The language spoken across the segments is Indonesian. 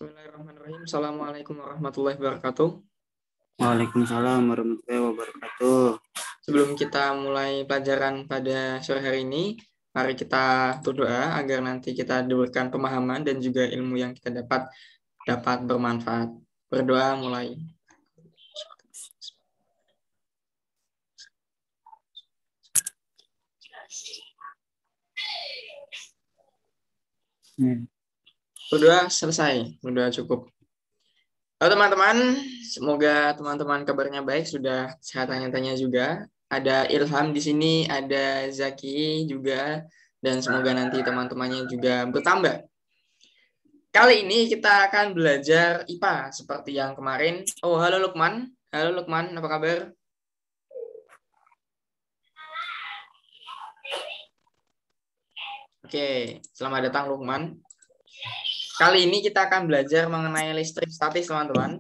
Bismillahirrahmanirrahim. Assalamualaikum warahmatullahi wabarakatuh. Waalaikumsalam warahmatullahi wabarakatuh. Sebelum kita mulai pelajaran pada sore hari ini, mari kita berdoa agar nanti kita diberikan pemahaman dan juga ilmu yang kita dapat bermanfaat. Berdoa mulai. Berdoa selesai, berdoa cukup. Halo teman-teman, semoga teman-teman kabarnya baik, sudah sehat tanya-tanya juga. Ada Ilham di sini, ada Zaki juga, dan semoga nanti teman-temannya juga bertambah. Kali ini kita akan belajar IPA seperti yang kemarin. Oh, halo Lukman. Halo Lukman, apa kabar? Oke, selamat datang Lukman. Kali ini kita akan belajar mengenai listrik statis, teman-teman.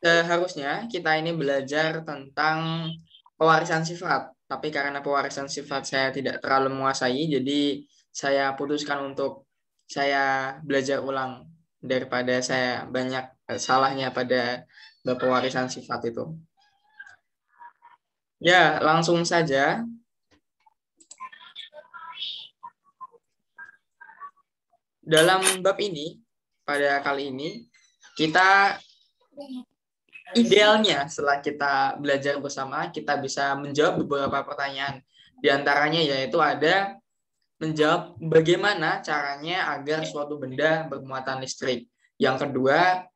Seharusnya kita ini belajar tentang pewarisan sifat. Tapi karena pewarisan sifat saya tidak terlalu menguasai, jadi saya putuskan untuk saya belajar ulang daripada saya banyak salahnya pada pewarisan sifat itu. Ya, langsung saja. Dalam bab ini, pada kali ini, kita idealnya setelah kita belajar bersama, kita bisa menjawab beberapa pertanyaan. Di antaranya yaitu ada menjawab bagaimana caranya agar suatu benda bermuatan listrik. Yang kedua,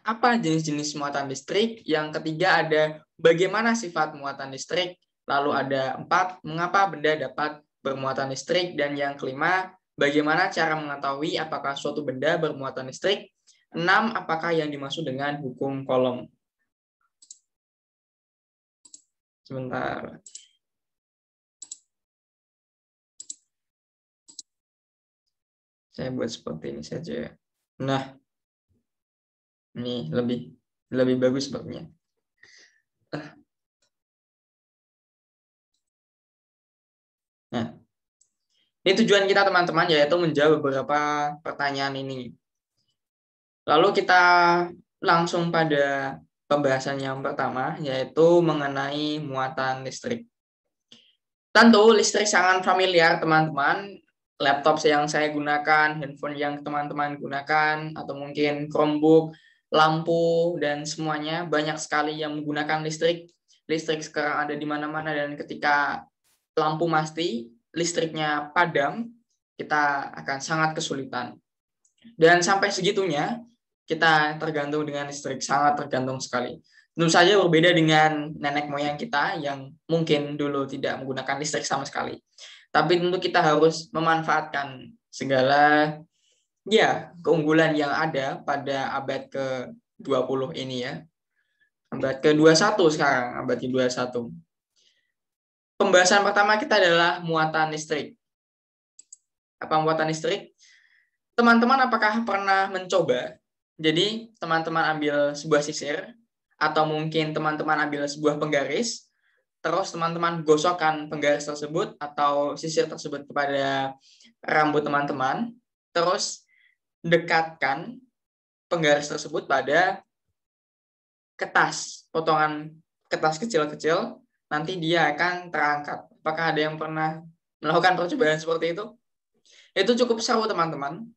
apa jenis-jenis muatan listrik. Yang ketiga ada bagaimana sifat muatan listrik. Lalu ada 4, mengapa benda dapat bermuatan listrik. Dan yang kelima, bagaimana cara mengetahui apakah suatu benda bermuatan listrik. 6, apakah yang dimaksud dengan hukum Coulomb. Sebentar. Saya buat seperti ini saja. Nah, ini lebih bagus sepertinya. Nah, ini tujuan kita teman-teman yaitu menjawab beberapa pertanyaan ini. Lalu kita langsung pada pembahasan yang pertama yaitu mengenai muatan listrik. Tentu listrik sangat familiar teman-teman. Laptop yang saya gunakan, handphone yang teman-teman gunakan, atau mungkin Chromebook, lampu, dan semuanya banyak sekali yang menggunakan listrik. Listrik sekarang ada di mana-mana dan ketika lampu mati, listriknya padam, kita akan sangat kesulitan. Dan sampai segitunya, kita tergantung dengan listrik, sangat tergantung sekali. Tentu saja berbeda dengan nenek moyang kita yang mungkin dulu tidak menggunakan listrik sama sekali. Tapi tentu kita harus memanfaatkan segala keunggulan yang ada pada abad ke-20 ini ya. Abad ke-21 sekarang, abad ke-21. Pembahasan pertama kita adalah muatan listrik. Apa muatan listrik? Teman-teman apakah pernah mencoba? Jadi teman-teman ambil sebuah sisir atau mungkin teman-teman ambil sebuah penggaris, terus teman-teman gosokkan penggaris tersebut atau sisir tersebut kepada rambut teman-teman, terus dekatkan penggaris tersebut pada kertas, potongan kertas kecil-kecil, nanti dia akan terangkat. Apakah ada yang pernah melakukan percobaan seperti itu? Itu cukup seru teman-teman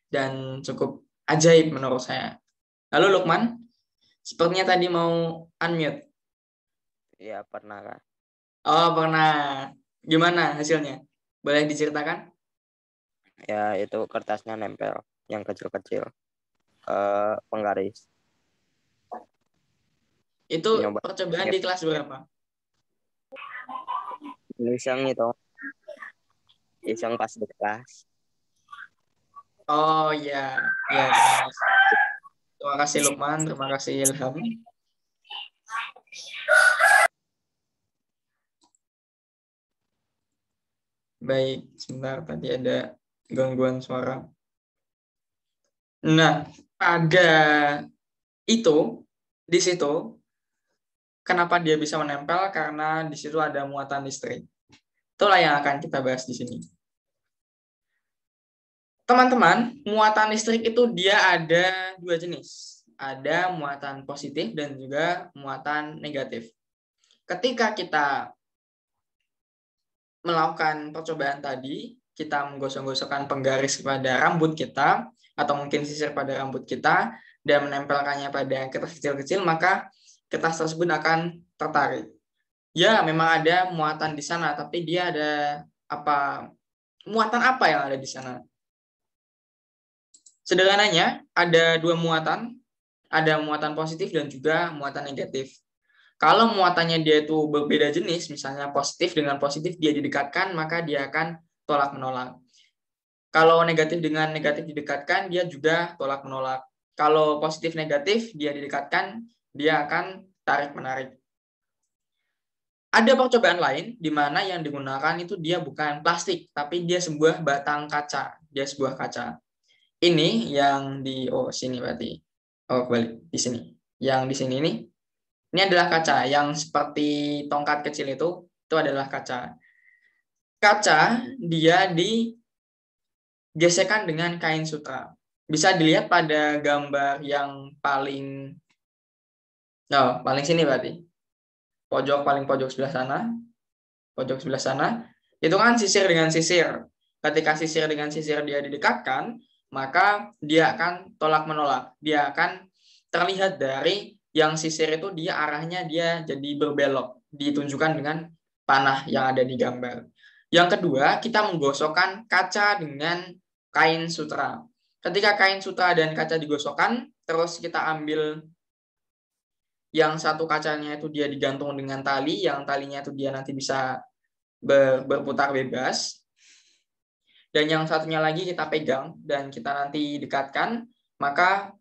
dan cukup ajaib menurut saya. Lalu Lukman, sepertinya tadi mau unmute. Iya, pernah kan? Oh, pernah. Gimana hasilnya? Boleh diceritakan? Ya, itu kertasnya nempel yang kecil-kecil penggaris. Itu Nyoba percobaan di kelas berapa? iseng itu, iseng pas di kelas. Oh ya, terima kasih Lukman, terima kasih Ilham. Baik, sebentar tadi ada gangguan suara. Nah, pada itu, di situ, kenapa dia bisa menempel? Karena di situ ada muatan listrik. Itulah yang akan kita bahas di sini. Teman-teman, muatan listrik itu dia ada dua jenis. Ada muatan positif dan juga muatan negatif. Ketika kita melakukan percobaan tadi, kita menggosok-gosokkan penggaris pada rambut kita, atau mungkin sisir pada rambut kita, dan menempelkannya pada kertas kecil-kecil, maka kertas tersebut akan tertarik. Ya, memang ada muatan di sana, tapi dia ada muatan apa yang ada di sana? Sederhananya, ada dua muatan, ada muatan positif dan juga muatan negatif. Kalau muatannya dia itu berbeda jenis, misalnya positif dengan positif dia didekatkan, maka dia akan tolak-menolak. Kalau negatif dengan negatif didekatkan, dia juga tolak-menolak. Kalau positif-negatif dia didekatkan, dia akan tarik-menarik. Ada percobaan lain di mana yang digunakan itu dia bukan plastik, tapi dia sebuah batang kaca. Dia sebuah kaca. Ini yang di sini berarti. Kembali di sini. Yang di sini ini adalah kaca yang seperti tongkat kecil itu adalah kaca. Kaca dia digesekkan dengan kain sutra. Bisa dilihat pada gambar yang paling sini berarti. Paling pojok sebelah sana. Pojok sebelah sana. Itu kan sisir dengan sisir. Ketika sisir dengan sisir dia didekatkan, maka dia akan tolak-menolak. Dia akan terlihat dari yang sisir itu dia arahnya dia jadi berbelok. Ditunjukkan dengan panah yang ada di gambar. Yang kedua, kita menggosokkan kaca dengan kain sutra. Ketika kain sutra dan kaca digosokkan, terus kita ambil yang satu kacanya itu dia digantung dengan tali, yang talinya itu dia nanti bisa berputar bebas. Dan yang satunya lagi kita pegang dan kita nanti dekatkan, maka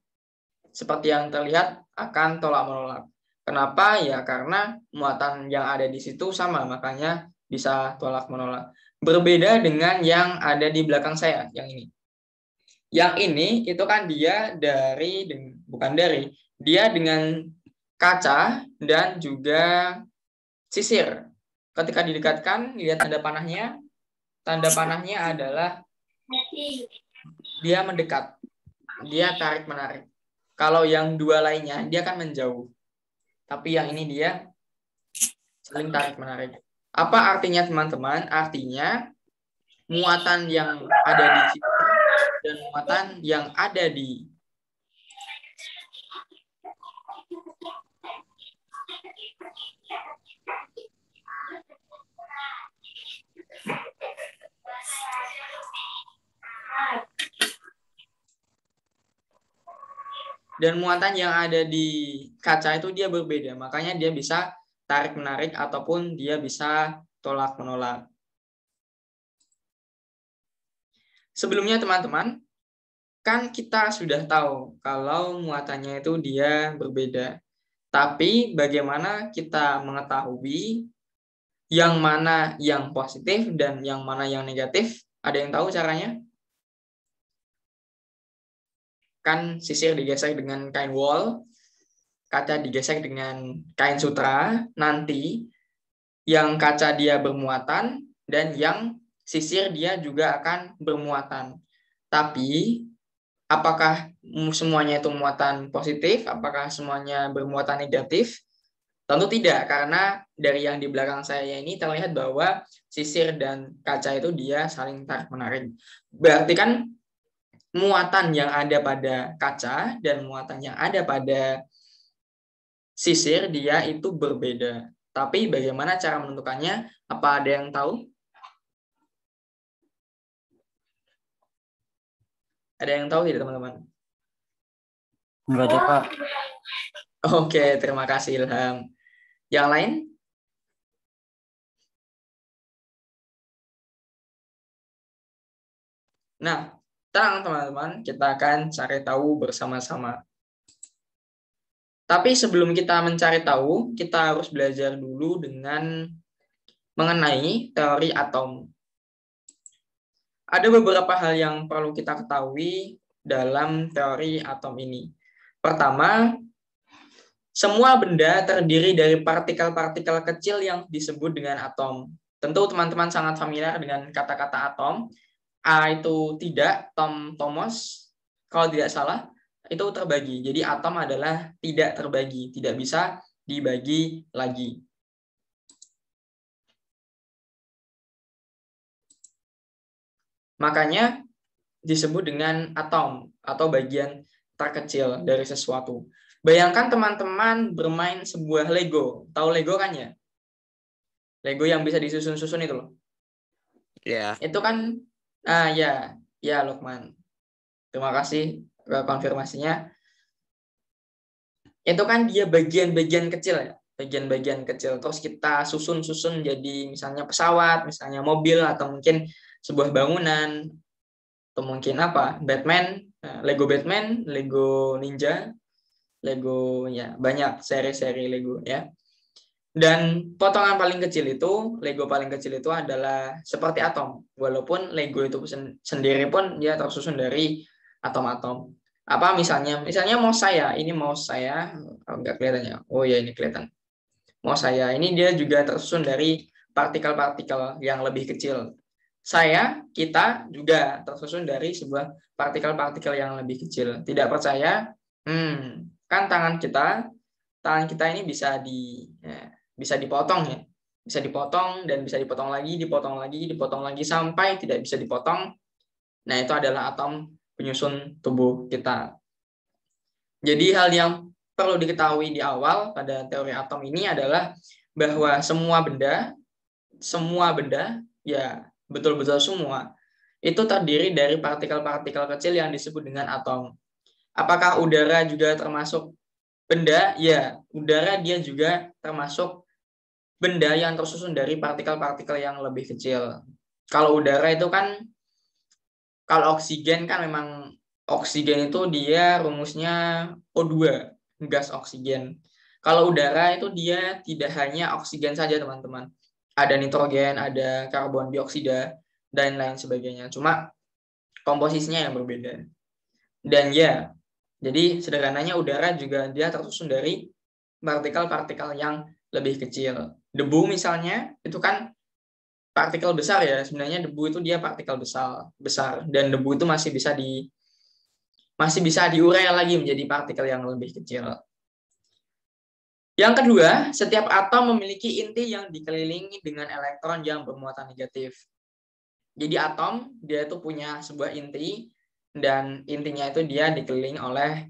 seperti yang terlihat akan tolak-menolak. Kenapa? Ya karena muatan yang ada di situ sama, makanya bisa tolak-menolak. Berbeda dengan yang ada di belakang saya, yang ini. Yang ini itu kan dia dia dengan kaca dan juga sisir. Ketika didekatkan, lihat tanda panahnya. Tanda panahnya adalah dia mendekat. Dia tarik-menarik. Kalau yang dua lainnya, dia akan menjauh. Tapi yang ini dia saling tarik-menarik. Apa artinya teman-teman? Artinya muatan yang ada di situ dan muatan yang ada di kaca itu dia berbeda. Makanya dia bisa tarik-menarik ataupun dia bisa tolak-menolak. Sebelumnya teman-teman, kan kita sudah tahu kalau muatannya itu dia berbeda. Tapi bagaimana kita mengetahui yang mana yang positif dan yang mana yang negatif? Ada yang tahu caranya? Kan sisir digesek dengan kain wol, kaca digesek dengan kain sutra, nanti yang kaca dia bermuatan dan yang sisir dia juga akan bermuatan. Tapi apakah semuanya itu muatan positif? Apakah semuanya bermuatan negatif? Tentu tidak, karena dari yang di belakang saya ini terlihat bahwa sisir dan kaca itu dia saling tarik-menarik. Berarti kan muatan yang ada pada kaca dan muatan yang ada pada sisir dia itu berbeda. Tapi bagaimana cara menentukannya? Apa ada yang tahu? Ada yang tahu tidak teman-teman? Enggak ada, Pak. Oke, terima kasih Ilham. Yang lain? Nah, teman-teman, kita akan cari tahu bersama-sama. Tapi sebelum kita mencari tahu, kita harus belajar dulu dengan mengenai teori atom. Ada beberapa hal yang perlu kita ketahui dalam teori atom ini. Pertama, semua benda terdiri dari partikel-partikel kecil yang disebut dengan atom. Tentu teman-teman sangat familiar dengan kata-kata atom. A itu tidak, Tomos, kalau tidak salah, itu terbagi. Jadi atom adalah tidak terbagi, tidak bisa dibagi lagi. Makanya disebut dengan atom atau bagian terkecil dari sesuatu. Bayangkan teman-teman bermain sebuah Lego. Tahu Lego kan ya? Lego yang bisa disusun-susun itu loh. Iya. Itu kan, ya Lukman. Terima kasih konfirmasinya. Itu kan dia bagian-bagian kecil ya. Bagian-bagian kecil. Terus kita susun-susun jadi misalnya pesawat, misalnya mobil, atau mungkin sebuah bangunan, atau mungkin apa? Batman, Lego Batman, Lego Ninja, Lego ya banyak seri-seri Lego ya. Dan potongan paling kecil itu, Lego paling kecil itu adalah seperti atom. Walaupun Lego itu sendiri pun dia tersusun dari atom-atom. Apa misalnya mouse saya, ini mouse saya, enggak kelihatan ya. Oh ya, ini kelihatan. Mouse saya ini dia juga tersusun dari partikel-partikel yang lebih kecil. Kita juga tersusun dari sebuah partikel-partikel yang lebih kecil. Tidak percaya? Kan tangan kita ini bisa dipotong ya. Bisa dipotong dan bisa dipotong lagi sampai tidak bisa dipotong. Nah, itu adalah atom penyusun tubuh kita. Jadi hal yang perlu diketahui di awal pada teori atom ini adalah bahwa semua benda ya betul-betul semua itu terdiri dari partikel-partikel kecil yang disebut dengan atom. Apakah udara juga termasuk benda? Ya, udara dia juga termasuk benda yang tersusun dari partikel-partikel yang lebih kecil. Kalau udara itu kan, kalau oksigen kan memang oksigen itu dia rumusnya O2, gas oksigen. Kalau udara itu dia tidak hanya oksigen saja, teman-teman. Ada nitrogen, ada karbon dioksida, dan lain sebagainya. Cuma komposisinya yang berbeda. Dan ya, jadi sederhananya udara juga dia tersusun dari partikel-partikel yang lebih kecil. Debu misalnya, itu kan partikel besar ya. Sebenarnya debu itu dia partikel besar. Dan debu itu masih bisa diurai lagi menjadi partikel yang lebih kecil. Yang kedua, setiap atom memiliki inti yang dikelilingi dengan elektron yang bermuatan negatif. Jadi atom dia itu punya sebuah inti, dan intinya itu dia dikelilingi oleh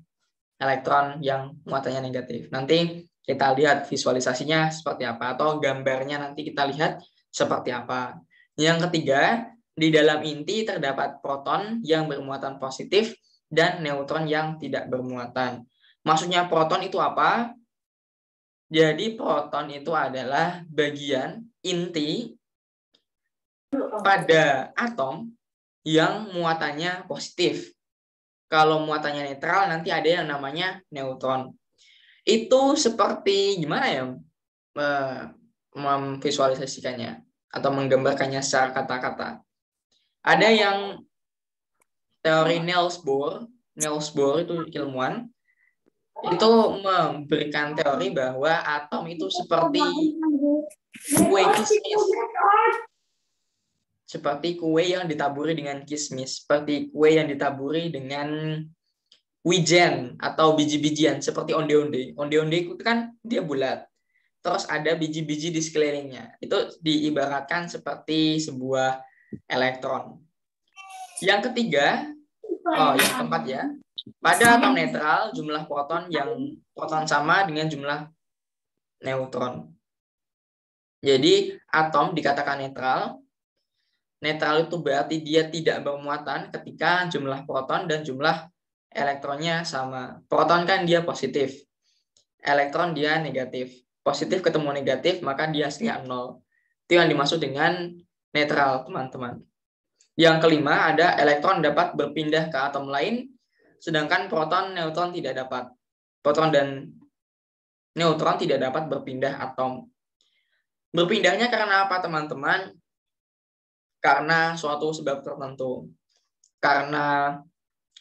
elektron yang muatannya negatif. Nanti kita lihat visualisasinya seperti apa, atau gambarnya nanti kita lihat seperti apa. Yang ketiga, di dalam inti terdapat proton yang bermuatan positif dan neutron yang tidak bermuatan. Maksudnya proton itu apa? Jadi proton itu adalah bagian inti pada atom yang muatannya positif. Kalau muatannya netral, nanti ada yang namanya neutron. Itu seperti gimana ya memvisualisasikannya atau menggambarkannya secara kata-kata. Ada yang teori Niels Bohr itu ilmuwan, itu memberikan teori bahwa atom itu seperti kue kismis. Seperti kue yang ditaburi dengan kismis, seperti kue yang ditaburi dengan wijen atau biji-bijian, seperti onde-onde. Onde-onde itu kan dia bulat, terus ada biji-biji di sekelilingnya. Itu diibaratkan seperti sebuah elektron. Yang ketiga, yang keempat ya, pada atom netral jumlah proton sama dengan jumlah neutron. Jadi atom dikatakan netral. Netral itu berarti dia tidak bermuatan ketika jumlah proton dan jumlah elektronnya sama. Proton kan dia positif, elektron dia negatif. Positif ketemu negatif, maka dia hasilnya 0. Itu yang dimaksud dengan netral, teman-teman. Yang kelima, ada elektron dapat berpindah ke atom lain, sedangkan proton, neutron tidak dapat. Proton dan neutron tidak dapat berpindah atom. Berpindahnya karena apa, teman-teman? Karena suatu sebab tertentu. Karena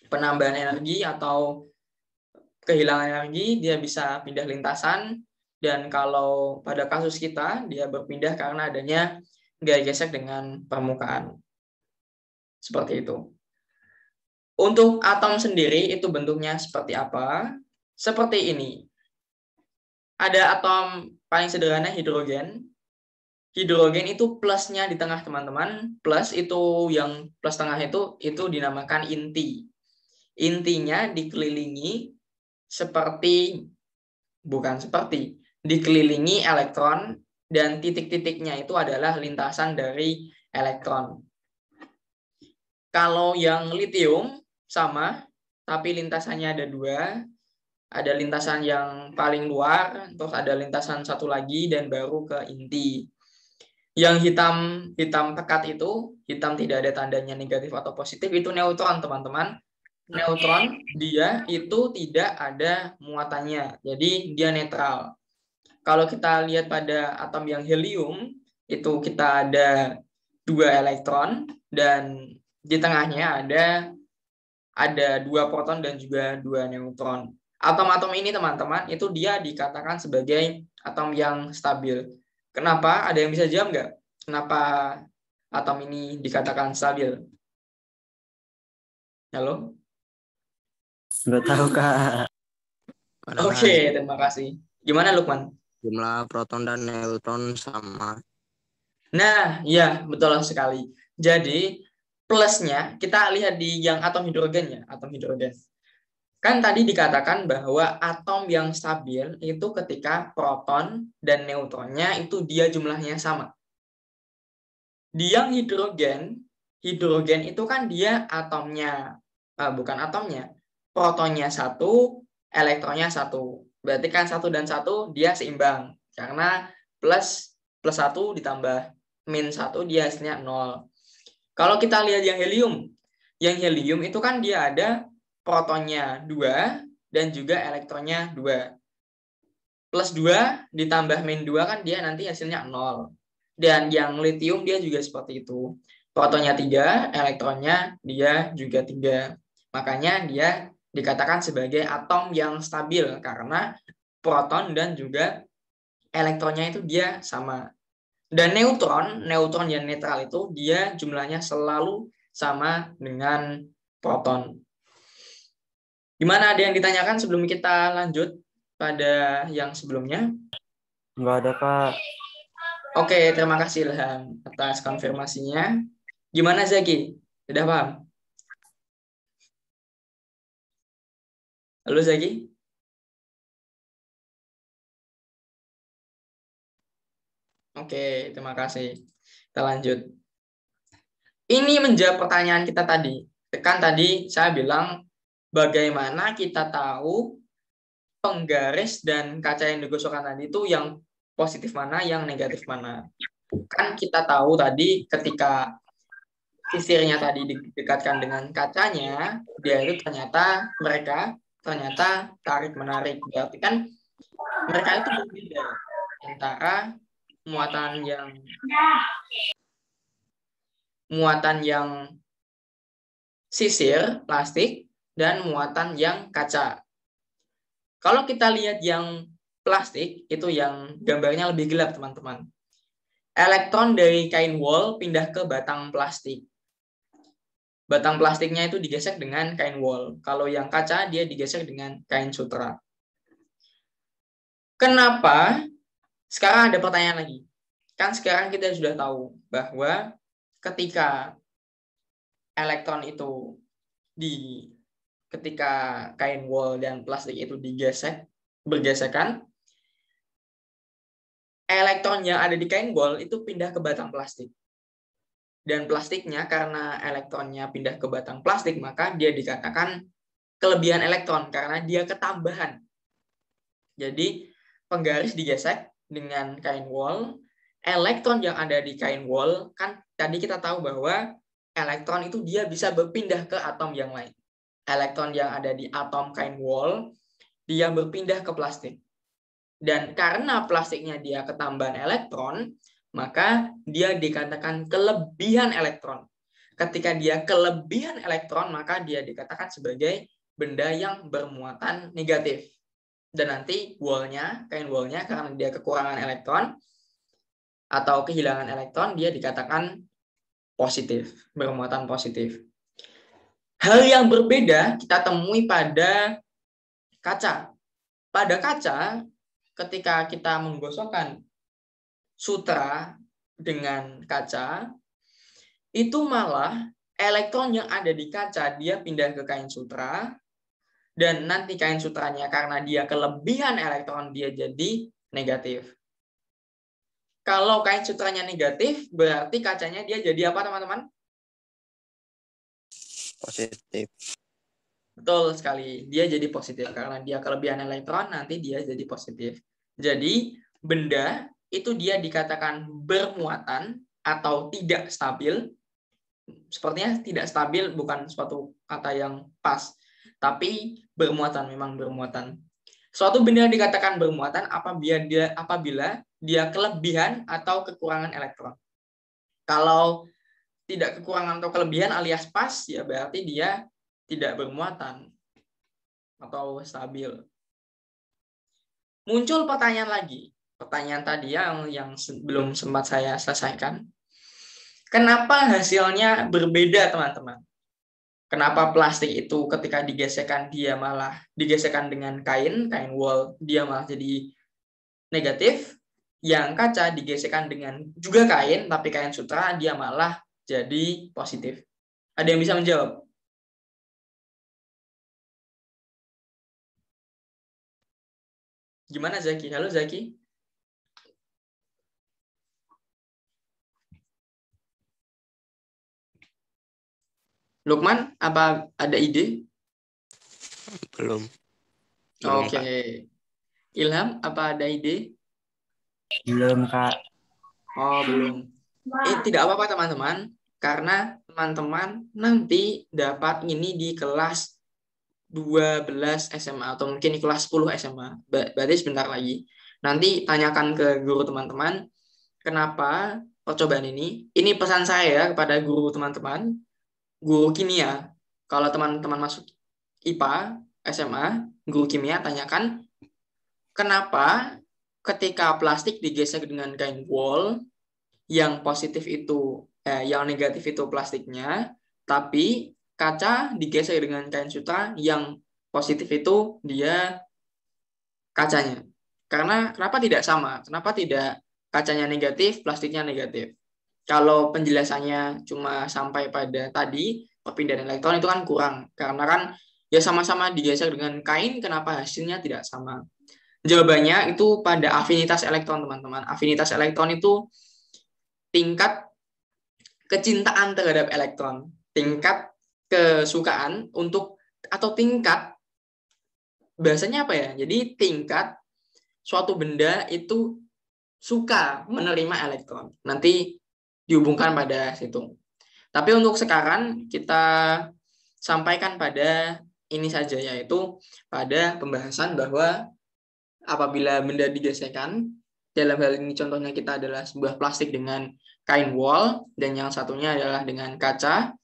penambahan energi atau kehilangan energi, dia bisa pindah lintasan. Dan kalau pada kasus kita, dia berpindah karena adanya gaya gesek dengan permukaan. Seperti itu. Untuk atom sendiri itu bentuknya seperti apa? Seperti ini. Ada atom paling sederhana hidrogen. Hidrogen itu plusnya di tengah, teman-teman. Plus itu yang plus tengah itu dinamakan inti. Intinya dikelilingi dikelilingi elektron, dan titik-titiknya itu adalah lintasan dari elektron. Kalau yang litium sama, tapi lintasannya ada dua. Ada lintasan yang paling luar, terus ada lintasan satu lagi, dan baru ke inti. Yang hitam pekat itu, hitam tidak ada tandanya negatif atau positif, itu neutron, teman-teman. Neutron dia itu tidak ada muatannya, jadi dia netral. Kalau kita lihat pada atom yang helium, itu kita ada 2 elektron, dan di tengahnya ada 2 proton dan juga 2 neutron. Atom-atom ini, teman-teman, itu dia dikatakan sebagai atom yang stabil. Kenapa? Ada yang bisa jawab nggak? Kenapa atom ini dikatakan stabil? Halo? Nggak tahu, Kak. Oke, terima kasih. Gimana, Lukman? Jumlah proton dan neutron sama. Nah, ya, betul sekali. Jadi, plusnya, kita lihat di yang atom hidrogen ya, atom hidrogen. Kan tadi dikatakan bahwa atom yang stabil itu ketika proton dan neutronnya itu dia jumlahnya sama. Di yang hidrogen itu kan dia atomnya, bukan atomnya, protonnya 1, elektronnya 1. Berarti kan 1 dan 1 dia seimbang. Karena plus 1 ditambah min 1 dia hasilnya 0. Kalau kita lihat yang helium itu kan dia ada protonnya 2 dan juga elektronnya 2. Plus 2 ditambah min 2 kan dia nanti hasilnya 0. Dan yang litium dia juga seperti itu. Protonnya 3, elektronnya dia juga 3. Makanya dia dikatakan sebagai atom yang stabil karena proton dan juga elektronnya itu dia sama. Dan neutron yang netral itu dia jumlahnya selalu sama dengan proton. Gimana, ada yang ditanyakan sebelum kita lanjut pada yang sebelumnya? Nggak ada, Kak. Oke, terima kasih Ilham atas konfirmasinya. Gimana Zaki? Sudah paham? Halo Zaki? Oke, terima kasih. Kita lanjut. Ini menjawab pertanyaan kita tadi. Kan tadi saya bilang bagaimana kita tahu penggaris dan kaca yang digosokkan tadi itu yang positif mana, yang negatif mana. Kan kita tahu tadi ketika sisirnya tadi didekatkan dengan kacanya, dia itu mereka ternyata tarik-menarik. Berarti kan mereka itu berbeda antara muatan yang sisir plastik dan muatan yang kaca. Kalau kita lihat yang plastik itu yang gambarnya lebih gelap, teman-teman. Elektron dari kain wol pindah ke batang plastik. Batang plastiknya itu digesek dengan kain wol. Kalau yang kaca dia digesek dengan kain sutra. Kenapa? Sekarang ada pertanyaan lagi. Kan sekarang kita sudah tahu bahwa ketika elektron itu ketika kain wol dan plastik itu bergesekan, elektron yang ada di kain wol itu pindah ke batang plastik. Dan plastiknya karena elektronnya pindah ke batang plastik, maka dia dikatakan kelebihan elektron karena dia ketambahan. Jadi penggaris digesek dengan kain wol, elektron yang ada di kain wol, kan tadi kita tahu bahwa elektron itu dia bisa berpindah ke atom yang lain. Elektron yang ada di atom kain wol, dia berpindah ke plastik. Dan karena plastiknya dia ketambahan elektron, maka dia dikatakan kelebihan elektron. Ketika dia kelebihan elektron, maka dia dikatakan sebagai benda yang bermuatan negatif. Dan nanti kain wallnya karena dia kekurangan elektron atau kehilangan elektron, dia dikatakan positif, bermuatan positif. Hal yang berbeda kita temui pada kaca. Pada kaca, ketika kita menggosokkan sutra dengan kaca, itu malah elektron yang ada di kaca dia pindah ke kain sutra, dan nanti kain sutranya karena dia kelebihan elektron dia jadi negatif. Kalau kain sutranya negatif, berarti kacanya dia jadi apa, teman-teman? Positif. Betul sekali, dia jadi positif karena dia kelebihan elektron, nanti dia jadi positif. Jadi benda itu dia dikatakan bermuatan atau tidak stabil. Sepertinya tidak stabil bukan suatu kata yang pas, tapi bermuatan, memang bermuatan. Suatu benda dikatakan bermuatan apabila dia kelebihan atau kekurangan elektron. Kalau tidak kekurangan atau kelebihan alias pas, ya berarti dia tidak bermuatan atau stabil. Muncul pertanyaan lagi. Pertanyaan tadi yang belum sempat saya selesaikan. Kenapa hasilnya berbeda, teman-teman? Kenapa plastik itu ketika digesekkan dia malah digesekkan dengan kain wol dia malah jadi negatif, yang kaca digesekkan dengan juga kain tapi kain sutra dia malah jadi positif. Ada yang bisa menjawab? Gimana Zaki? Halo Zaki. Lukman, apa ada ide? Belum. Oke. Ilham, apa ada ide? Belum, Kak. Oh, belum. Tidak apa-apa teman-teman, karena teman-teman nanti dapat ini di kelas 12 SMA atau mungkin di kelas 10 SMA. Berarti sebentar lagi. Nanti tanyakan ke guru teman-teman kenapa percobaan ini. Ini pesan saya kepada guru teman-teman, guru kimia. Kalau teman-teman masuk IPA, SMA, guru kimia tanyakan kenapa ketika plastik digesek dengan kain wol, yang positif itu yang negatif itu plastiknya, tapi kaca digesek dengan kain sutra, yang positif itu dia kacanya. Karena kenapa tidak sama? Kenapa tidak kacanya negatif, plastiknya negatif? Kalau penjelasannya cuma sampai pada tadi perpindahan elektron itu kan kurang, karena kan ya sama-sama digesek dengan kain, kenapa hasilnya tidak sama? Jawabannya itu pada afinitas elektron, teman-teman. Afinitas elektron itu tingkat kecintaan terhadap elektron, tingkat kesukaan untuk, atau tingkat bahasanya apa ya? Jadi tingkat suatu benda itu suka menerima elektron. Nanti dihubungkan pada situ. Tapi untuk sekarang kita sampaikan pada ini saja, yaitu pada pembahasan bahwa apabila benda digesekkan, dalam hal ini contohnya kita adalah sebuah plastik dengan kain wol, dan yang satunya adalah dengan kaca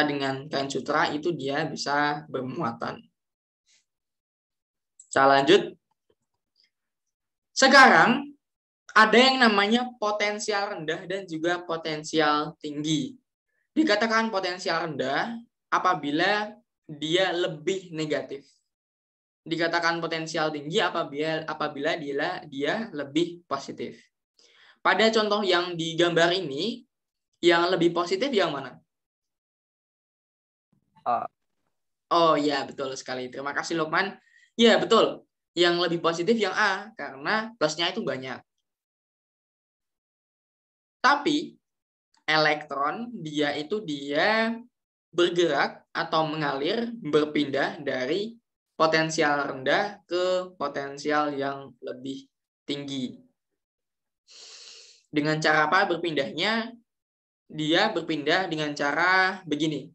dengan kain sutra, itu dia bisa bermuatan. Saya lanjut. Sekarang ada yang namanya potensial rendah dan juga potensial tinggi. Dikatakan potensial rendah apabila dia lebih negatif. Dikatakan potensial tinggi apabila dia lebih positif. Pada contoh yang digambar ini, yang lebih positif yang mana? Oh ya, betul sekali. Terima kasih Lukman. Ya, betul. Yang lebih positif yang A, karena plusnya itu banyak. Tapi elektron dia bergerak atau mengalir, berpindah dari potensial rendah ke potensial yang lebih tinggi. Dengan cara apa berpindahnya? Dia berpindah dengan cara begini.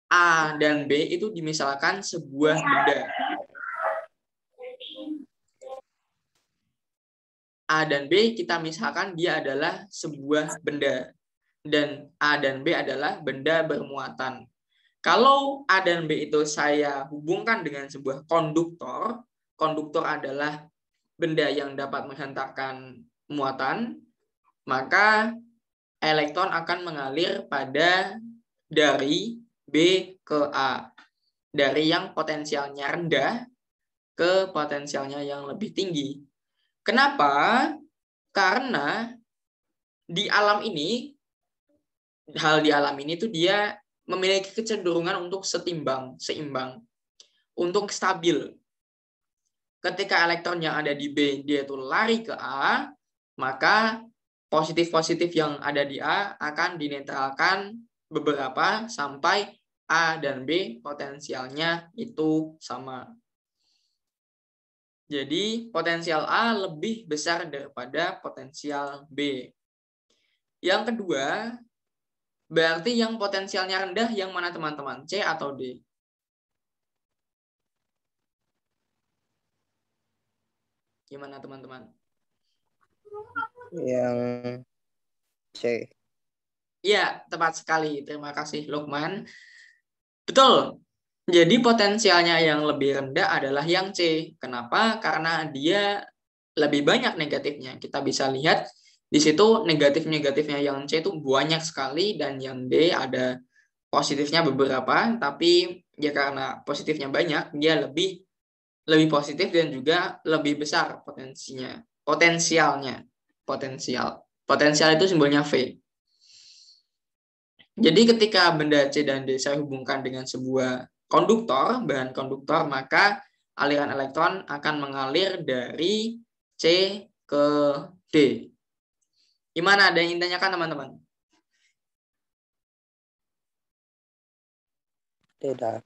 A dan B itu dimisalkan sebuah benda. A dan B kita misalkan dia adalah sebuah benda. Dan A dan B adalah benda bermuatan. Kalau A dan B itu saya hubungkan dengan sebuah konduktor, konduktor adalah benda yang dapat menghantarkan muatan, maka elektron akan mengalir dari B ke A. Dari yang potensialnya rendah ke potensialnya yang lebih tinggi. Kenapa? Karena di alam ini, hal di alam ini tuh dia memiliki kecenderungan untuk seimbang, untuk stabil. Ketika elektron yang ada di B dia itu lari ke A, maka positif-positif yang ada di A akan dinetralkan beberapa sampai A dan B potensialnya itu sama. Jadi potensial A lebih besar daripada potensial B. Yang kedua, berarti yang potensialnya rendah yang mana teman-teman? C atau D? Gimana teman-teman? Yang C. Ya, tepat sekali. Terima kasih Lukman. Betul. Jadi potensialnya yang lebih rendah adalah yang C. Kenapa? Karena dia lebih banyak negatifnya. Kita bisa lihat di situ negatif-negatifnya yang C itu banyak sekali dan yang D ada positifnya beberapa, tapi ya karena positifnya banyak, dia lebih positif dan juga lebih besar potensialnya. Potensial itu simbolnya V. Jadi ketika benda C dan D saya hubungkan dengan sebuah bahan konduktor, maka aliran elektron akan mengalir dari C ke D. Gimana? Ada yang ingin tanyakan teman-teman? Tidak.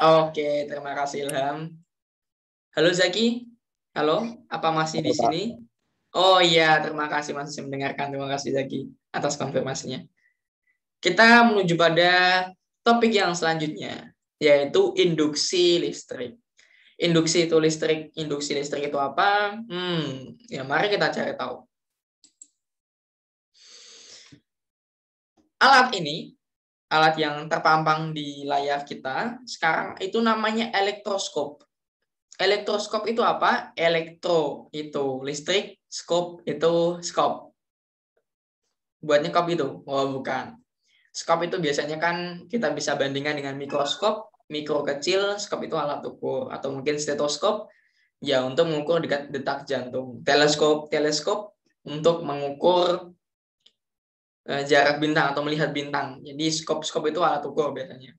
Oke, terima kasih Ilham. Halo Zaki, halo, apa masih di sini? Oh iya, terima kasih masih mendengarkan. Terima kasih Zaki atas konfirmasinya. Kita menuju pada topik yang selanjutnya, yaitu induksi listrik. Induksi listrik itu apa? Ya mari kita cari tahu. Alat yang terpampang di layar kita sekarang itu namanya elektroskop. Elektroskop itu apa? Elektro itu listrik, skop itu skop. Buatnya kop itu? Oh, bukan. Skop itu biasanya kan kita bisa bandingkan dengan mikroskop, mikro kecil, skop itu alat ukur, atau mungkin stetoskop ya untuk mengukur detak jantung. Teleskop untuk mengukur jarak bintang atau melihat bintang. Jadi skop itu alat ukur biasanya.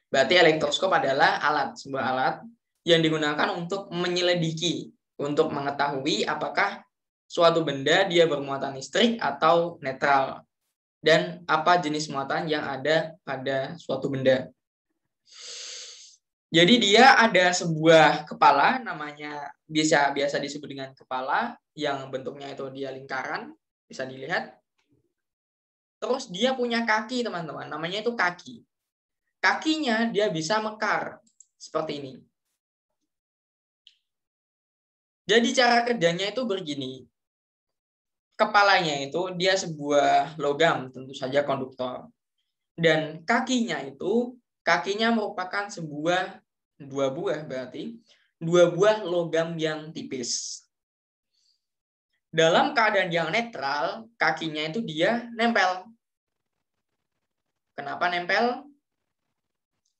Berarti elektroskop adalah sebuah alat yang digunakan untuk menyelidiki, untuk mengetahui apakah suatu benda dia bermuatan listrik atau netral, dan apa jenis muatan yang ada pada suatu benda. Jadi dia ada sebuah kepala, namanya biasa disebut dengan kepala, yang bentuknya itu dia lingkaran, bisa dilihat. Terus dia punya kaki teman-teman, namanya itu kaki. Kakinya dia bisa mekar, seperti ini. Jadi cara kerjanya itu begini. Kepalanya itu dia sebuah logam, tentu saja konduktor. Dan kakinya merupakan dua buah logam yang tipis. Dalam keadaan yang netral, kakinya itu dia nempel. Kenapa nempel?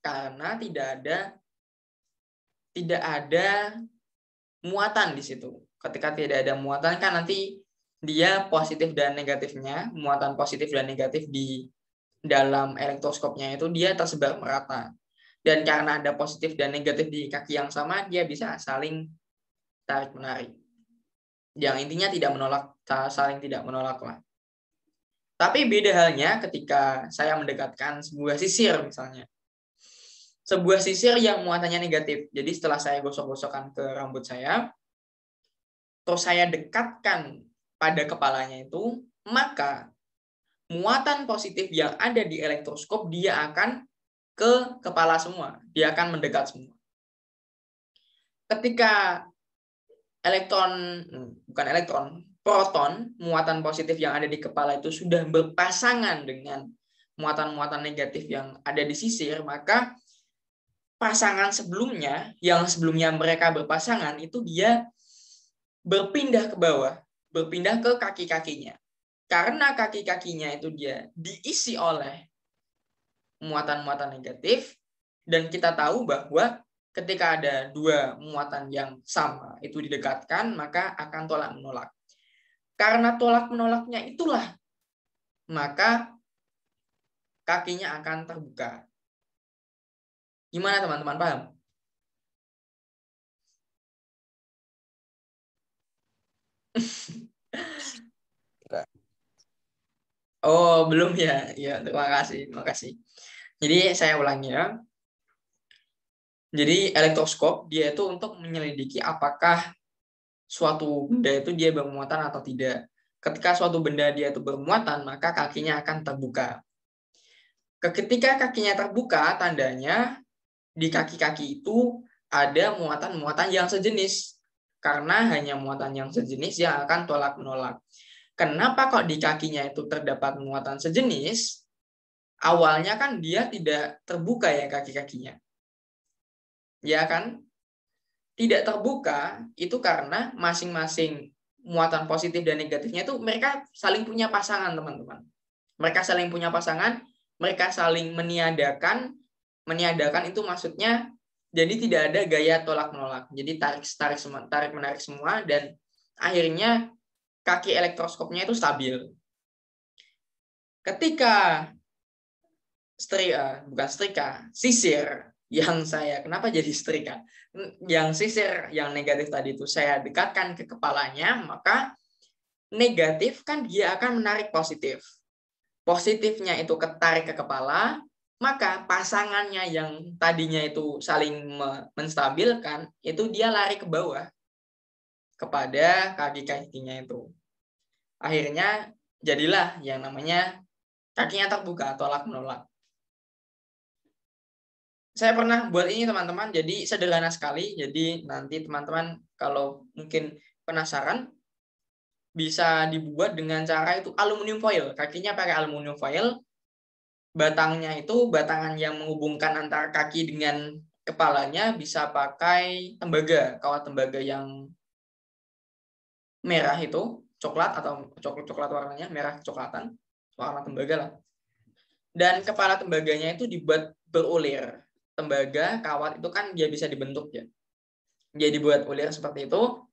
Karena tidak ada muatan di situ. Ketika tidak ada muatan kan nanti dia positif dan negatifnya, muatan positif dan negatif di dalam elektroskopnya itu dia tersebar merata. Dan karena ada positif dan negatif di kaki yang sama, dia bisa saling tarik menarik. Yang intinya saling tidak menolak lah. Tapi beda halnya ketika saya mendekatkan sebuah sisir misalnya. Sebuah sisir yang muatannya negatif. Jadi setelah saya gosok-gosokkan ke rambut saya, terus saya dekatkan pada kepalanya itu, maka muatan positif yang ada di elektroskop dia akan ke kepala semua, dia akan mendekat semua. Ketika proton, muatan positif yang ada di kepala itu sudah berpasangan dengan muatan-muatan negatif yang ada di sisir, maka pasangan yang sebelumnya mereka berpasangan itu dia berpindah ke bawah, berpindah ke kaki-kakinya. karena kaki-kakinya itu dia diisi oleh muatan-muatan negatif, dan kita tahu bahwa ketika ada dua muatan yang sama itu didekatkan, maka akan tolak-menolak. Karena tolak-menolaknya itulah, maka kakinya akan terbuka. Gimana teman-teman, paham? Oh, belum ya? Ya, terima kasih. Terima kasih. Jadi saya ulangi ya. Jadi elektroskop dia itu untuk menyelidiki apakah suatu benda itu dia bermuatan atau tidak. Ketika suatu benda dia itu bermuatan, maka kakinya akan terbuka. Ketika kakinya terbuka, tandanya di kaki-kaki itu ada muatan-muatan yang sejenis. Karena hanya muatan yang sejenis yang akan tolak-menolak. Kenapa kok di kakinya itu terdapat muatan sejenis? Awalnya kan dia tidak terbuka ya kaki-kakinya. Ya kan? Tidak terbuka itu karena masing-masing muatan positif dan negatifnya itu mereka saling punya pasangan, teman-teman. Mereka saling punya pasangan, mereka saling meniadakan. Meniadakan itu maksudnya jadi tidak ada gaya tolak-menolak. Jadi tarik-menarik semua, dan akhirnya kaki elektroskopnya itu stabil. Ketika sisir yang kenapa jadi setrika? Yang sisir yang negatif tadi itu saya dekatkan ke kepalanya, maka negatif kan dia akan menarik positif. Positifnya itu ketarik ke kepala, maka pasangannya yang tadinya itu saling menstabilkan, itu dia lari ke bawah kepada kaki-kakinya itu. Akhirnya jadilah yang namanya kakinya terbuka, tolak-menolak. Saya pernah buat ini teman-teman, jadi sederhana sekali. Jadi nanti teman-teman kalau mungkin penasaran, bisa dibuat dengan cara itu aluminium foil. Kakinya pakai aluminium foil, batangnya itu batangan yang menghubungkan antara kaki dengan kepalanya bisa pakai tembaga, kawat tembaga yang merah itu, coklat atau coklat warnanya, merah kecoklatan, warna tembaga lah. Dan kepala tembaganya itu dibuat berulir. Tembaga, kawat itu kan dia bisa dibentuk ya. Dia dibuat ulir seperti itu,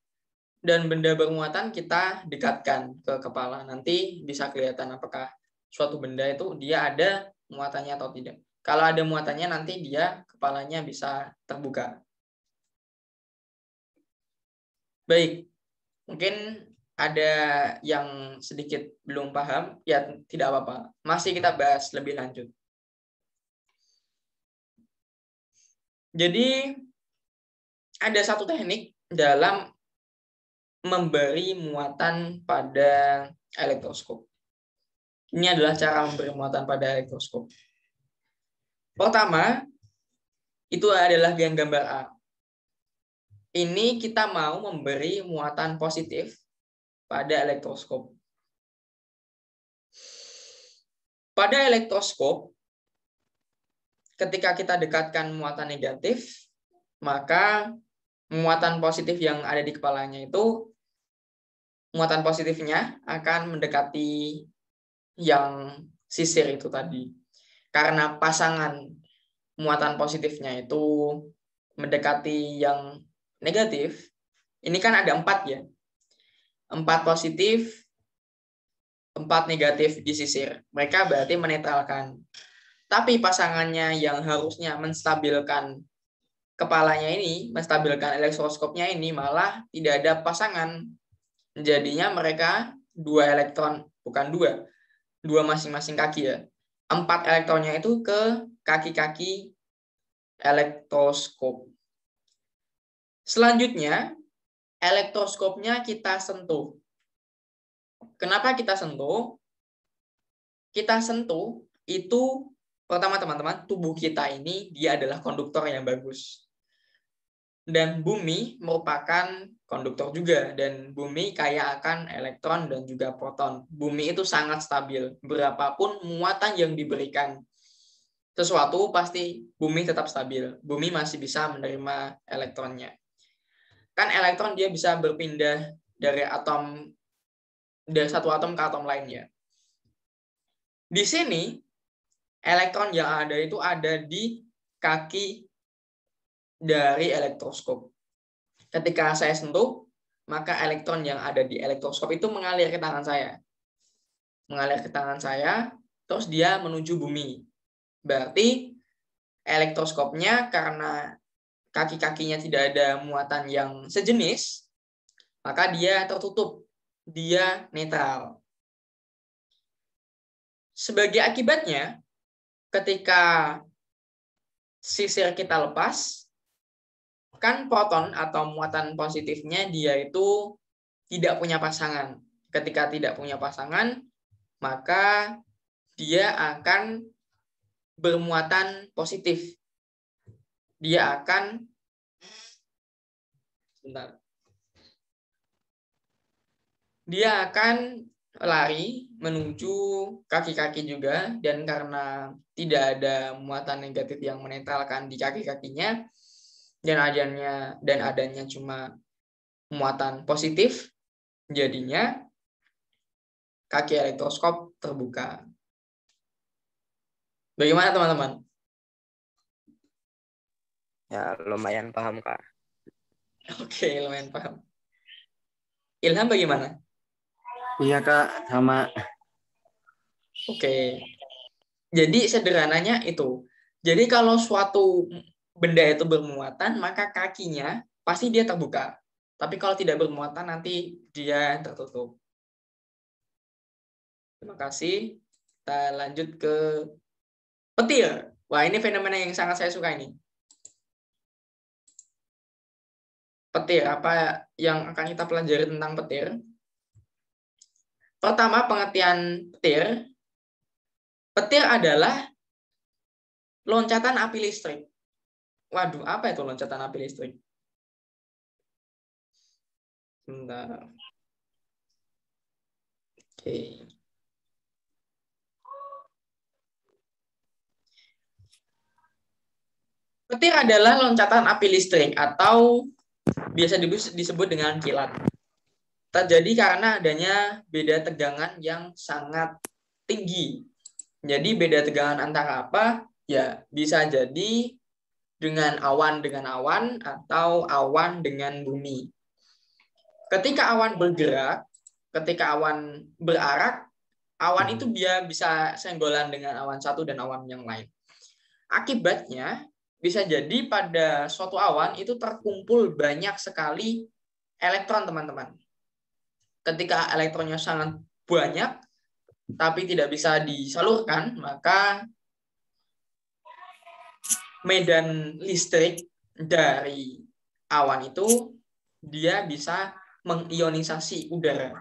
dan benda bermuatan kita dekatkan ke kepala. Nanti bisa kelihatan apakah suatu benda itu dia ada muatannya atau tidak. Kalau ada muatannya, nanti dia kepalanya bisa terbuka. Baik, mungkin ada yang sedikit belum paham, ya tidak apa-apa. Masih kita bahas lebih lanjut. Jadi ada satu teknik dalam memberi muatan pada elektroskop. Ini adalah cara memberi muatan pada elektroskop. Pertama, itu adalah yang gambar A. Ini kita mau memberi muatan positif pada elektroskop. Pada elektroskop, ketika kita dekatkan muatan negatif, maka muatan positif yang ada di kepalanya itu, muatan positifnya akan mendekati yang sisir itu tadi. Karena pasangan muatan positifnya itu mendekati yang negatif, ini kan ada 4 ya. 4 positif, 4 negatif di sisir. Mereka berarti menetralkan. Tapi pasangannya yang harusnya menstabilkan kepalanya ini, menstabilkan elektroskopnya ini, malah tidak ada pasangan. Jadinya mereka 2 elektron, bukan 2 masing-masing kaki ya. 4 elektronnya itu ke kaki-kaki elektroskop. Selanjutnya, elektroskopnya kita sentuh. Kenapa kita sentuh? Kita sentuh itu pertama teman-teman, tubuh kita ini dia adalah konduktor yang bagus. Dan bumi merupakan konduktor juga, dan bumi kaya akan elektron dan juga proton. Bumi itu sangat stabil. Berapapun muatan yang diberikan sesuatu, pasti bumi tetap stabil. Bumi masih bisa menerima elektronnya. Kan elektron dia bisa berpindah dari atom dari satu atom ke atom lainnya. Di sini elektron yang ada itu ada di kaki dari elektroskop. Ketika saya sentuh, maka elektron yang ada di elektroskop itu mengalir ke tangan saya. Mengalir ke tangan saya, terus dia menuju bumi. Berarti elektroskopnya karena kaki-kakinya tidak ada muatan yang sejenis, maka dia tertutup. Dia netral. Sebagai akibatnya, ketika sisir kita lepas, kan proton atau muatan positifnya dia itu tidak punya pasangan. Ketika tidak punya pasangan, maka dia akan bermuatan positif. Dia akan lari menuju kaki-kaki juga, dan karena tidak ada muatan negatif yang menetralkan di kaki-kakinya, dan adanya cuma muatan positif, jadinya kaki elektroskop terbuka. Bagaimana teman-teman? Ya, lumayan paham, Kak. Oke, lumayan paham. Ilham bagaimana? Iya Kak, sama. Oke. Jadi sederhananya itu. Jadi kalau suatu benda itu bermuatan, maka kakinya pasti dia terbuka. Tapi kalau tidak bermuatan, nanti dia tertutup. Terima kasih. Kita lanjut ke petir. Wah, ini fenomena yang sangat saya suka ini. Petir, apa yang akan kita pelajari tentang petir? Pertama, pengertian petir. Petir adalah loncatan api listrik. Waduh, apa itu loncatan api listrik? Bentar. Oke. Petir adalah loncatan api listrik atau biasa disebut dengan kilat. Terjadi karena adanya beda tegangan yang sangat tinggi. Jadi beda tegangan antara apa? Ya, bisa jadi dengan awan atau awan dengan bumi. Ketika awan bergerak, ketika awan berarak, awan itu dia bisa senggolan dengan awan satu dan awan yang lain. Akibatnya, bisa jadi pada suatu awan itu terkumpul banyak sekali elektron, teman-teman. Ketika elektronnya sangat banyak, tapi tidak bisa disalurkan, maka medan listrik dari awan itu dia bisa mengionisasi udara.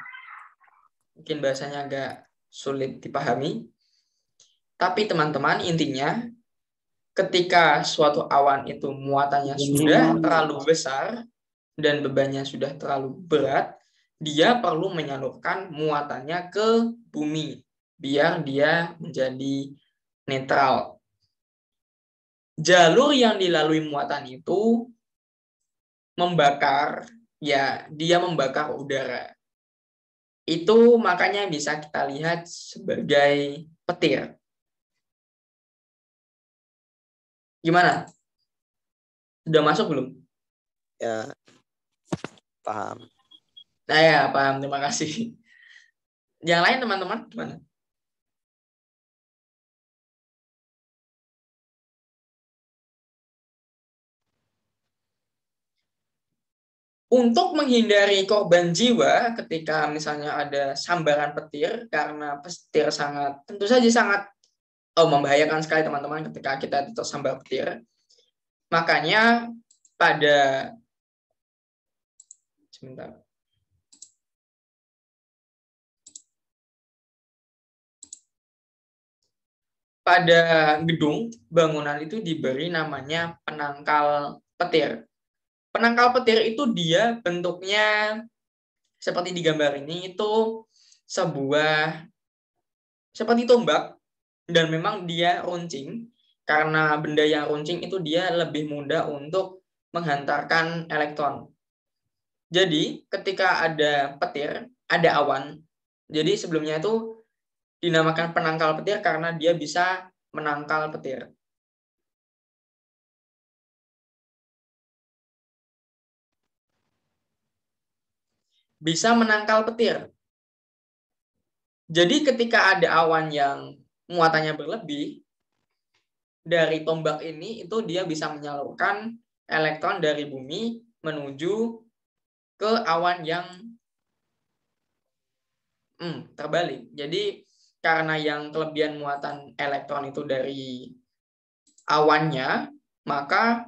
Mungkin bahasanya agak sulit dipahami. Tapi teman-teman, intinya ketika suatu awan itu muatannya sudah terlalu besar dan bebannya sudah terlalu berat, dia perlu menyalurkan muatannya ke bumi biar dia menjadi netral. Jalur yang dilalui muatan itu membakar, ya dia membakar udara. Itu makanya bisa kita lihat sebagai petir. Gimana? Sudah masuk belum? Ya, paham. Nah ya, paham. Terima kasih. Yang lain teman-teman, gimana? Untuk menghindari korban jiwa ketika misalnya ada sambaran petir, karena petir tentu saja sangat membahayakan sekali teman-teman ketika kita tersambar petir. Makanya pada gedung bangunan itu diberi namanya penangkal petir. Penangkal petir itu dia bentuknya seperti di gambar ini, itu sebuah seperti tombak, dan memang dia runcing. Karena benda yang runcing itu dia lebih mudah untuk menghantarkan elektron. Jadi ketika ada petir, ada awan, Jadi sebelumnya itu dinamakan penangkal petir karena dia bisa menangkal petir. Bisa menangkal petir. Jadi ketika ada awan yang muatannya berlebih, dari tombak ini itu dia bisa menyalurkan elektron dari bumi menuju ke awan yang terbalik. Jadi karena yang kelebihan muatan elektron itu dari awannya, maka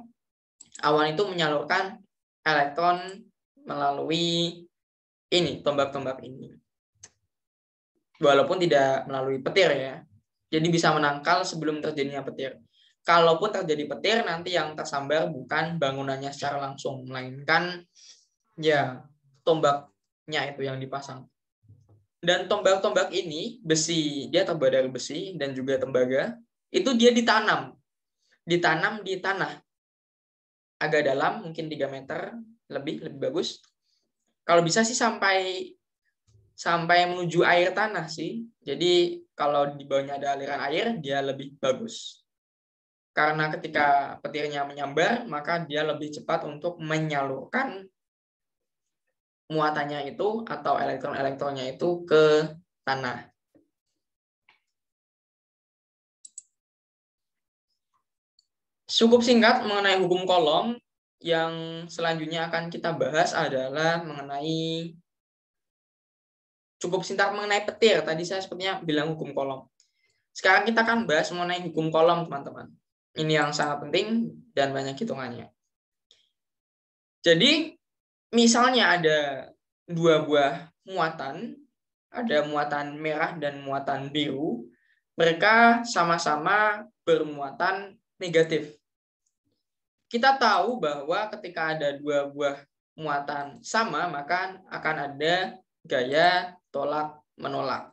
awan itu menyalurkan elektron melalui ini, tombak-tombak ini. Walaupun tidak melalui petir ya. Jadi bisa menangkal sebelum terjadinya petir. Kalaupun terjadi petir, nanti yang tersambar bukan bangunannya secara langsung, melainkan ya tombaknya itu yang dipasang. Dan tombak-tombak ini, besi, dia terbuat dari besi dan juga tembaga, itu dia ditanam di tanah agak dalam, mungkin 3 meter lebih bagus. Kalau bisa sih sampai menuju air tanah sih. Jadi kalau di bawahnya ada aliran air, dia lebih bagus. Karena ketika petirnya menyambar, maka dia lebih cepat untuk menyalurkan muatannya itu atau elektron-elektronnya itu ke tanah. Cukup singkat mengenai hukum Coulomb. Yang selanjutnya akan kita bahas adalah mengenai cukup singkat mengenai petir. Tadi saya sepertinya bilang hukum Coulomb. Sekarang kita akan bahas mengenai hukum Coulomb, teman-teman. Ini yang sangat penting dan banyak hitungannya. Jadi, misalnya ada 2 buah muatan, ada muatan merah dan muatan biru, mereka sama-sama bermuatan negatif. Kita tahu bahwa ketika ada 2 buah muatan sama, maka akan ada gaya tolak-menolak.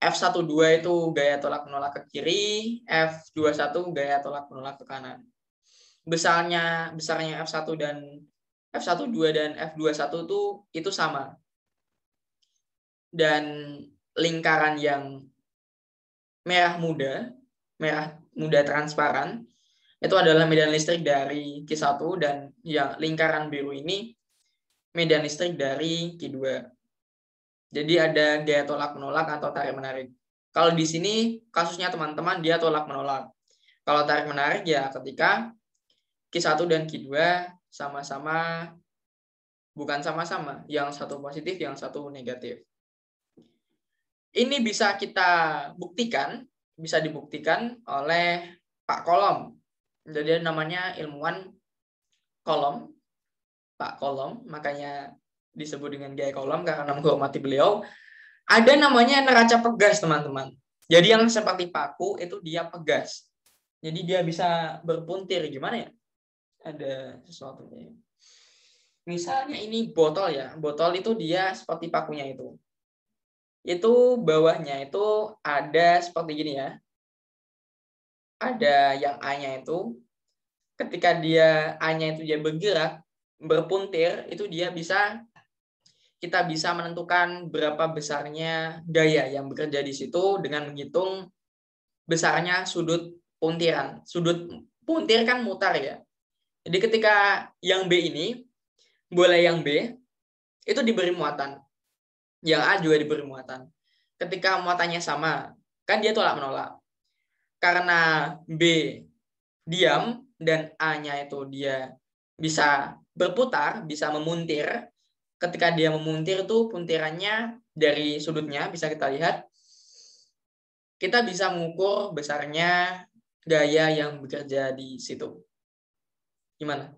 F12 itu gaya tolak-menolak ke kiri, F21 gaya tolak-menolak ke kanan. Besarnya F12 dan F21 itu sama. Dan lingkaran yang merah muda transparan, itu adalah medan listrik dari Q1 dan yang lingkaran biru ini medan listrik dari Q2. Jadi ada gaya tolak-menolak atau tarik-menarik. Kalau di sini kasusnya teman-teman dia tolak-menolak. Kalau tarik-menarik ya ketika Q1 dan Q2 sama-sama, bukan sama-sama, yang satu positif, yang satu negatif. Ini bisa dibuktikan oleh Pak Coulomb. Jadi namanya ilmuwan Coulomb, Pak Coulomb, makanya disebut dengan gaya Coulomb karena menghormati beliau. Ada namanya neraca pegas, teman-teman. Jadi yang seperti paku itu dia pegas. Jadi dia bisa berpuntir. Gimana ya? Ada sesuatu. Misalnya ini botol ya. Botol itu dia seperti pakunya itu. Itu bawahnya itu ada seperti gini ya. Ada yang A-nya itu. Ketika A-nya itu dia bergerak, berpuntir, itu kita bisa menentukan berapa besarnya gaya yang bekerja di situ dengan menghitung besarnya sudut puntiran. Sudut puntir kan mutar ya. Jadi ketika yang B ini, bola yang B, itu diberi muatan. Yang A juga diberi muatan. Ketika muatannya sama, kan dia tolak-menolak. Karena B diam dan A-nya itu dia bisa berputar, bisa memuntir. Ketika dia memuntir itu puntirannya dari sudutnya bisa kita lihat. Kita bisa mengukur besarnya gaya yang bekerja di situ. Gimana?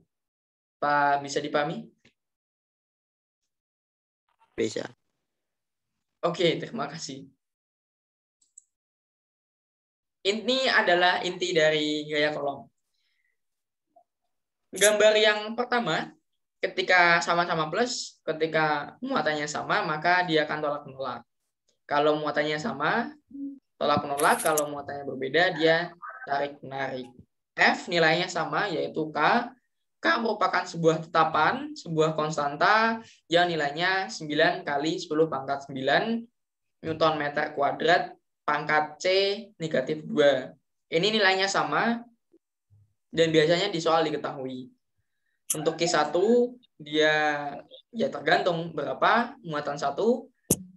Pak, bisa dipahami? Bisa. Oke, terima kasih. Ini adalah inti dari gaya Coulomb. Gambar yang pertama, ketika sama-sama plus, ketika muatannya sama, maka dia akan tolak-menolak. Kalau muatannya sama, tolak-menolak. Kalau muatannya berbeda, dia tarik-menarik. F nilainya sama, yaitu K. K merupakan sebuah tetapan, sebuah konstanta yang nilainya 9 kali 10 pangkat 9 Newton meter kuadrat pangkat C negatif 2. Ini nilainya sama dan biasanya di soal diketahui. Untuk Q1 dia ya tergantung berapa muatan 1,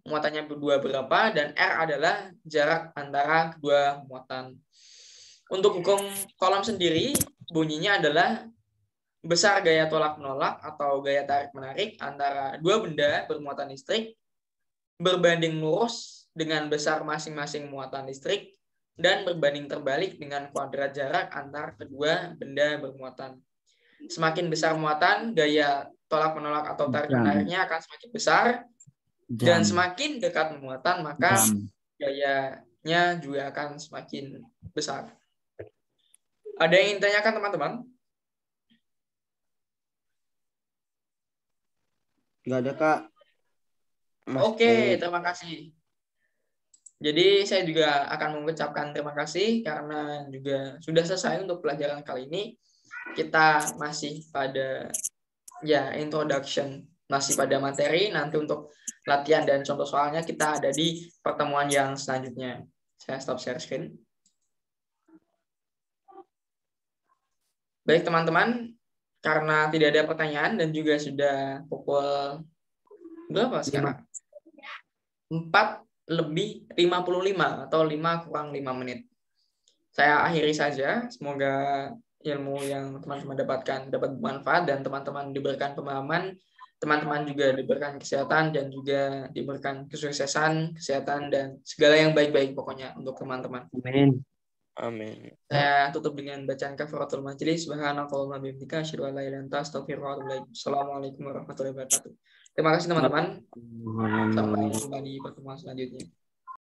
muatannya berdua berapa, dan R adalah jarak antara kedua muatan. Untuk hukum Coulomb sendiri bunyinya adalah besar gaya tolak-menolak atau gaya tarik-menarik antara dua benda bermuatan listrik berbanding lurus dengan besar masing-masing muatan listrik dan berbanding terbalik dengan kuadrat jarak antar kedua benda bermuatan. Semakin besar muatan, gaya tolak-menolak atau tarik-menariknya akan semakin besar, dan semakin dekat muatan, maka gayanya juga akan semakin besar. Ada yang ingin ditanyakan, teman-teman? Nggak ada, Kak. Oke, terima kasih. Jadi saya juga akan mengucapkan terima kasih karena juga sudah selesai untuk pelajaran kali ini. Kita masih pada introduction, masih pada materi. Nanti untuk latihan dan contoh soalnya kita ada di pertemuan yang selanjutnya. Saya stop share screen. Baik teman-teman, karena tidak ada pertanyaan dan juga sudah pukul berapa sekarang? 4:55 atau 5:05. Saya akhiri saja. Semoga ilmu yang teman-teman dapatkan dapat bermanfaat dan teman-teman diberikan pemahaman, teman-teman juga diberikan kesehatan dan juga diberikan kesuksesan, kesehatan dan segala yang baik-baik pokoknya untuk teman-teman. Amin. Amin. Saya tutup dengan bacaan kafaratul majelis. Subhanakallahumma wa bihamdika asyhadu an la ilaha illa anta astaghfiruka wa atubu ilaik. Assalamualaikum warahmatullahi wabarakatuh. Terima kasih teman-teman. Sampai jumpa di pertemuan selanjutnya.